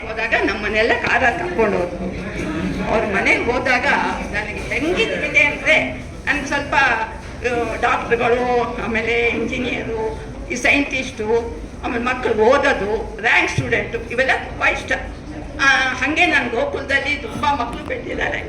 Speaker 1: ಹೋದಾಗ ನಮ್ಮನ್ನೆಲ್ಲ ಕಾರಲ್ಲಿ ಕರ್ಕೊಂಡು ಹೋದ್ರು. ಅವ್ರ ಮನೆಗೆ ಹೋದಾಗ ನನಗೆ ಹೆಂಗಿದ್ದಿದೆ ಅಂದರೆ, ನನಗೆ ಸ್ವಲ್ಪ ಡಾಕ್ಟ್ರುಗಳು, ಆಮೇಲೆ ಇಂಜಿನಿಯರು, ಈ ಸೈಂಟಿಸ್ಟು, ಆಮೇಲೆ ಮಕ್ಕಳು ಓದೋದು, ರ್ಯಾಂಕ್ ಸ್ಟೂಡೆಂಟು, ಇವೆಲ್ಲ ತುಂಬ ಇಷ್ಟ. ಹಾಗೆ ನಾನು ಗೋಕುಲದಲ್ಲಿ ತುಂಬ ಮಕ್ಕಳು ಬೆಳೆದಿದ್ದಾರೆ.